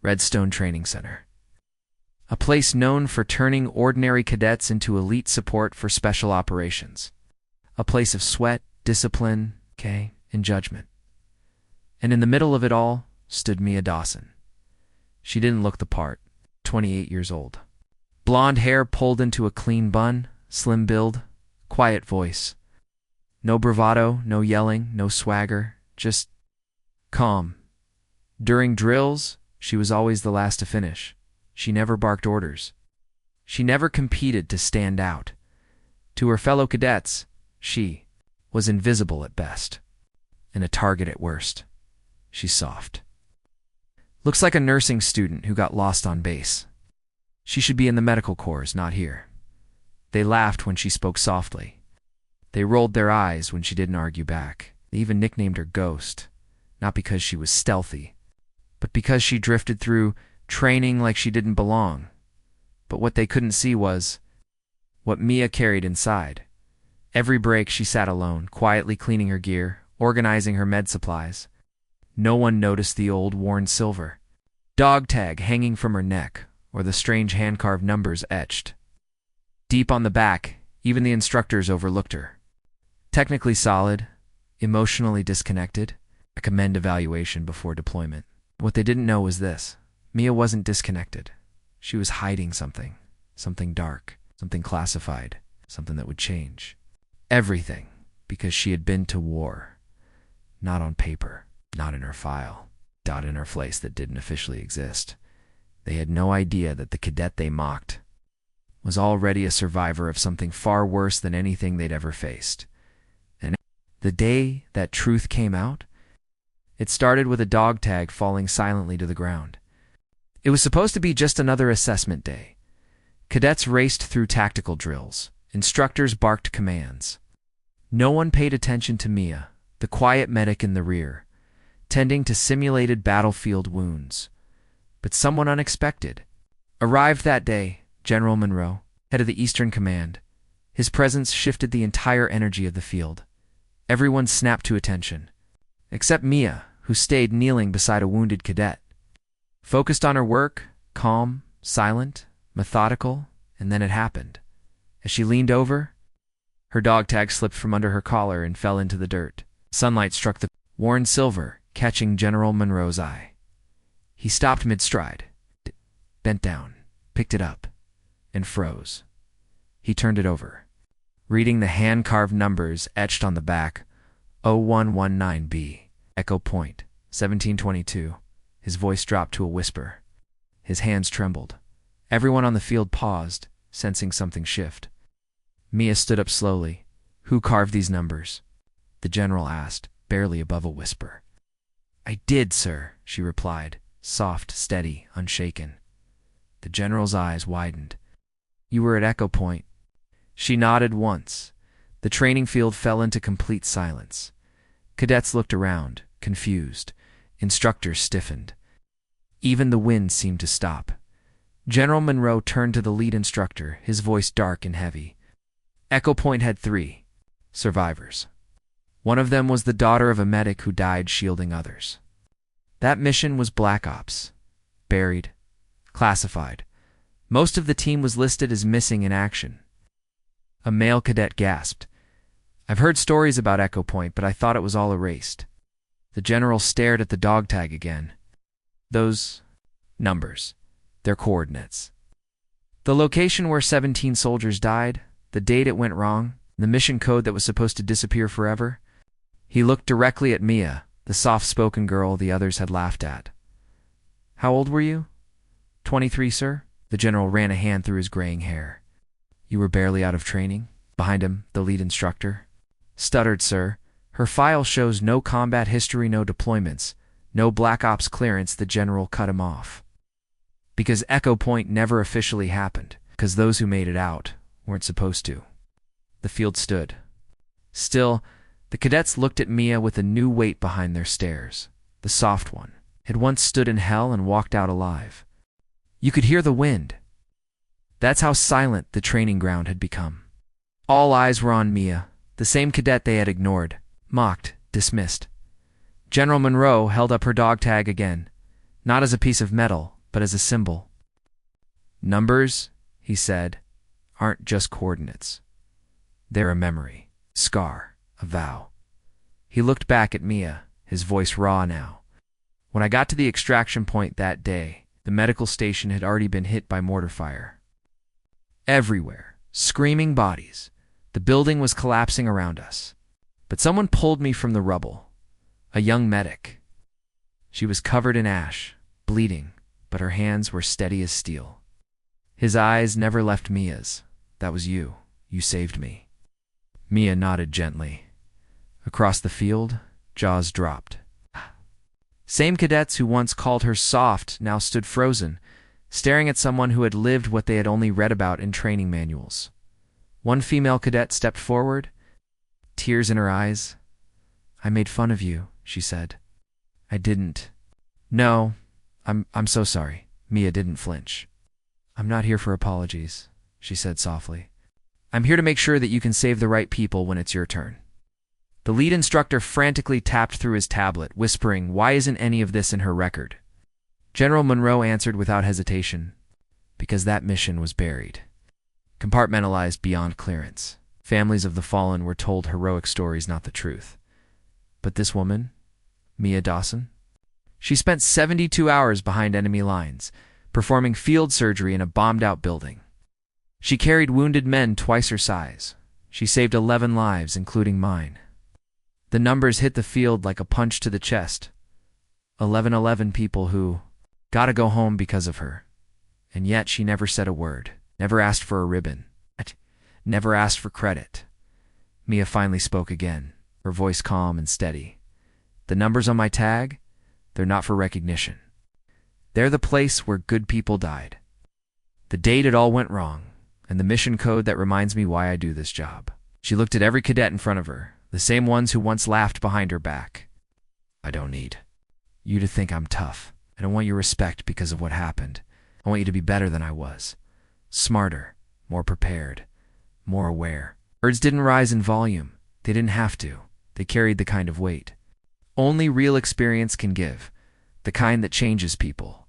Redstone Training Center. A place known for turning ordinary cadets into elite support for special operations. A place of sweat, discipline, and judgment. And in the middle of it all stood Mia Dawson. She didn't look the part, 28 years old. Blonde hair pulled into a clean bun, slim build, quiet voice. No bravado, no yelling, no swagger, just calm. During drills, she was always the last to finish. She never barked orders. She never competed to stand out. To her fellow cadets, she was invisible at best, and a target at worst. She's soft. Looks like a nursing student who got lost on base. She should be in the medical corps, not here. They laughed when she spoke softly. They rolled their eyes when she didn't argue back. They even nicknamed her Ghost, not because she was stealthy, but because she drifted through training like she didn't belong. But what they couldn't see was what Mia carried inside. Every break she sat alone, quietly cleaning her gear, organizing her med supplies. No one noticed the old worn silver dog tag hanging from her neck, or the strange hand-carved numbers etched deep on the back. Even the instructors overlooked her. Technically solid, emotionally disconnected. Recommend evaluation before deployment. What they didn't know was this. Mia wasn't disconnected. She was hiding something. Something dark. Something classified. Something that would change. Everything. Because she had been to war. Not on paper. Not in her file. Not in her place that didn't officially exist. They had no idea that the cadet they mocked was already a survivor of something far worse than anything they'd ever faced. And the day that truth came out, it started with a dog tag falling silently to the ground. It was supposed to be just another assessment day. Cadets raced through tactical drills. Instructors barked commands. No one paid attention to Mia, the quiet medic in the rear, tending to simulated battlefield wounds. But someone unexpected arrived that day. General Monroe, head of the Eastern Command. His presence shifted the entire energy of the field. Everyone snapped to attention, except Mia, who stayed kneeling beside a wounded cadet. Focused on her work, calm, silent, methodical, and then it happened. As she leaned over, her dog tag slipped from under her collar and fell into the dirt. Sunlight struck the worn silver, catching General Monroe's eye. He stopped mid-stride, bent down, picked it up, and froze. He turned it over, reading the hand-carved numbers etched on the back. 0119B, Echo Point, 1722. His voice dropped to a whisper. His hands trembled. Everyone on the field paused, sensing something shift. Mia stood up slowly. Who carved these numbers? The general asked, barely above a whisper. I did, sir, she replied, soft, steady, unshaken. The general's eyes widened. You were at Echo Point. She nodded once. The training field fell into complete silence. Cadets looked around, confused. Instructors stiffened. Even the wind seemed to stop. General Monroe turned to the lead instructor, his voice dark and heavy. Echo Point had 3 survivors. One of them was the daughter of a medic who died shielding others. That mission was Black Ops. Buried. Classified. Most of the team was listed as missing in action. A male cadet gasped. I've heard stories about Echo Point, but I thought it was all erased. The general stared at the dog tag again. Those numbers. Their coordinates. The location where 17 soldiers died, the date it went wrong, the mission code that was supposed to disappear forever. He looked directly at Mia, the soft-spoken girl the others had laughed at. How old were you? 23, sir? The general ran a hand through his graying hair. You were barely out of training? Behind him, the lead instructor. Stuttered, sir. Her file shows no combat history, no deployments, no Black Ops clearance. The general cut him off. Because Echo Point never officially happened. Because those who made it out weren't supposed to. The field stood. Still, the cadets looked at Mia with a new weight behind their stares. The soft one had once stood in hell and walked out alive. You could hear the wind. That's how silent the training ground had become. All eyes were on Mia, the same cadet they had ignored, mocked, dismissed. General Monroe held up her dog tag again, not as a piece of metal, but as a symbol. Numbers, he said, aren't just coordinates. They're a memory, scar, a vow. He looked back at Mia, his voice raw now. When I got to the extraction point that day, the medical station had already been hit by mortar fire. Everywhere, screaming bodies. The building was collapsing around us. But someone pulled me from the rubble. A young medic. She was covered in ash, bleeding, but her hands were steady as steel. His eyes never left Mia's. That was you. You saved me. Mia nodded gently. Across the field, jaws dropped. Same cadets who once called her soft now stood frozen, staring at someone who had lived what they had only read about in training manuals. One female cadet stepped forward, tears in her eyes. "I made fun of you," she said. "I didn't." "No, I'm so sorry." Mia didn't flinch. "I'm not here for apologies," she said softly. "I'm here to make sure that you can save the right people when it's your turn." The lead instructor frantically tapped through his tablet, whispering, "Why isn't any of this in her record?" General Monroe answered without hesitation, "Because that mission was buried. Compartmentalized beyond clearance. Families of the fallen were told heroic stories, not the truth. But this woman, Mia Dawson, she spent 72 hours behind enemy lines, performing field surgery in a bombed-out building. She carried wounded men twice her size. She saved 11 lives, including mine. The numbers hit the field like a punch to the chest. 11 people who gotta go home because of her. And yet she never said a word, never asked for a ribbon, never asked for credit." Mia finally spoke again, her voice calm and steady. "The numbers on my tag, they're not for recognition. They're the place where good people died. The date it all went wrong, and the mission code that reminds me why I do this job." She looked at every cadet in front of her, the same ones who once laughed behind her back. "I don't need you to think I'm tough. I don't want your respect because of what happened. I want you to be better than I was. Smarter, more prepared, more aware." Words didn't rise in volume. They didn't have to. They carried the kind of weight only real experience can give, the kind that changes people.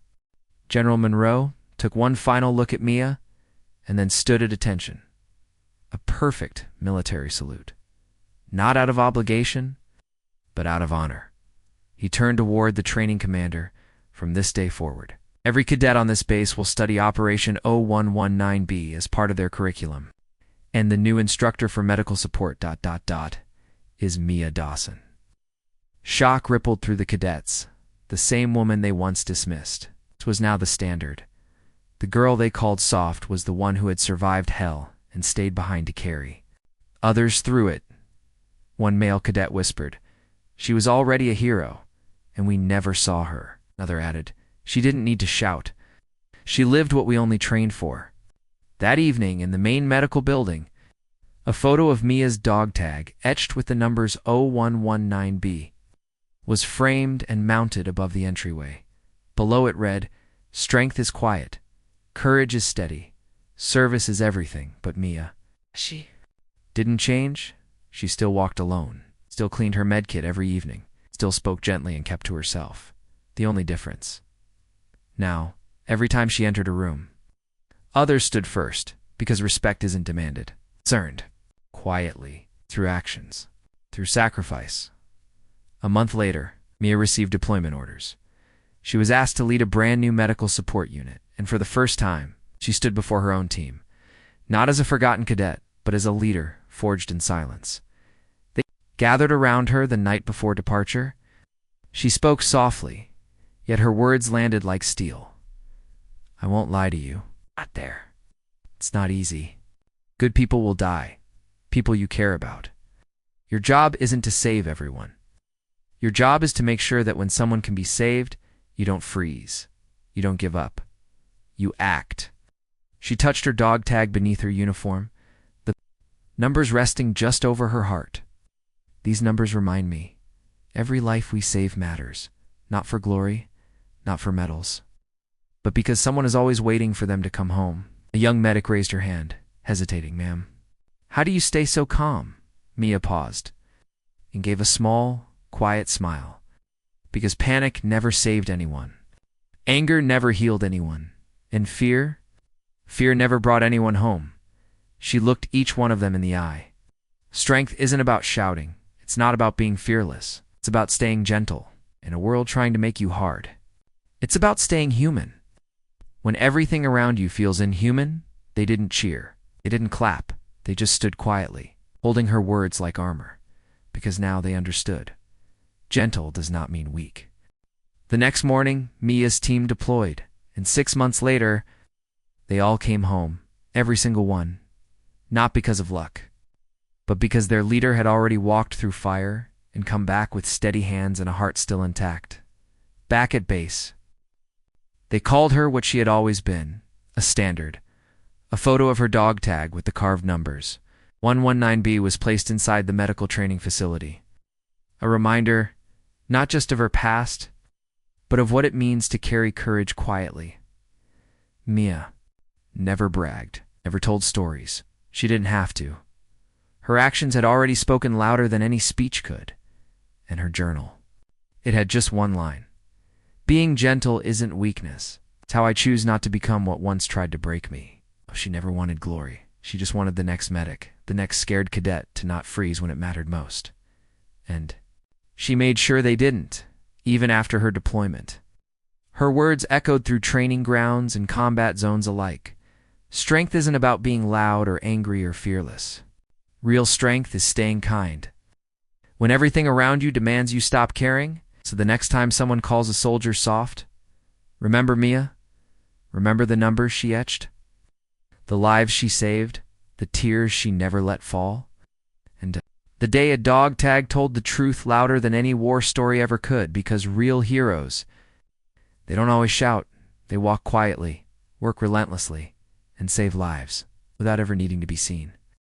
General Monroe took one final look at Mia and then stood at attention. A perfect military salute. Not out of obligation, but out of honor. He turned toward the training commander. "From this day forward, every cadet on this base will study Operation 0119B as part of their curriculum. And the new instructor for medical support ... is Mia Dawson." Shock rippled through the cadets. The same woman they once dismissed. This was now the standard. The girl they called soft was the one who had survived hell and stayed behind to carry others through it. One male cadet whispered, "She was already a hero, and we never saw her." Another added, "She didn't need to shout. She lived what we only trained for." That evening, in the main medical building, a photo of Mia's dog tag, etched with the numbers 0119B, was framed and mounted above the entryway. Below it read, "Strength is quiet. Courage is steady. Service is everything." But Mia, she didn't change. She still walked alone, still cleaned her med kit every evening, still spoke gently and kept to herself. The only difference. Now, every time she entered a room, others stood first, because respect isn't demanded. It's earned, quietly, through actions, through sacrifice. A month later, Mia received deployment orders. She was asked to lead a brand new medical support unit, and for the first time, she stood before her own team. Not as a forgotten cadet, but as a leader forged in silence. They gathered around her the night before departure. She spoke softly, yet her words landed like steel. "I won't lie to you. Not there. It's not easy. Good people will die. People you care about. Your job isn't to save everyone. Your job is to make sure that when someone can be saved, you don't freeze. You don't give up. You act." She touched her dog tag beneath her uniform, the numbers resting just over her heart. "These numbers remind me, every life we save matters, not for glory, not for medals, but because someone is always waiting for them to come home." A young medic raised her hand, hesitating. "Ma'am, how do you stay so calm?" Mia paused and gave a small, quiet smile. "Because panic never saved anyone. Anger never healed anyone. And fear never brought anyone home. She looked each one of them in the eye. Strength isn't about shouting. It's not about being fearless. It's about staying gentle in a world trying to make you hard. It's about staying human. When everything around you feels inhuman, they didn't cheer. They didn't clap. They just stood quietly, holding her words like armor, because now they understood. Gentle does not mean weak. The next morning, Mia's team deployed, and 6 months later, they all came home, every single one, not because of luck, but because their leader had already walked through fire and come back with steady hands and a heart still intact. Back at base, they called her what she had always been, a standard. A photo of her dog tag with the carved numbers. 119B was placed inside the medical training facility. A reminder, not just of her past, but of what it means to carry courage quietly. Mia never bragged, never told stories. She didn't have to. Her actions had already spoken louder than any speech could. And her journal, it had just one line. Being gentle isn't weakness. It's how I choose not to become what once tried to break me. She never wanted glory. She just wanted the next medic, the next scared cadet to not freeze when it mattered most. And she made sure they didn't, even after her deployment. Her words echoed through training grounds and combat zones alike. Strength isn't about being loud or angry or fearless. Real strength is staying kind. When everything around you demands you stop caring, so the next time someone calls a soldier soft, remember Mia? Remember the numbers she etched? The lives she saved? The tears she never let fall? And the day a dog tag told the truth louder than any war story ever could, because real heroes, they don't always shout. They walk quietly, work relentlessly, and save lives without ever needing to be seen.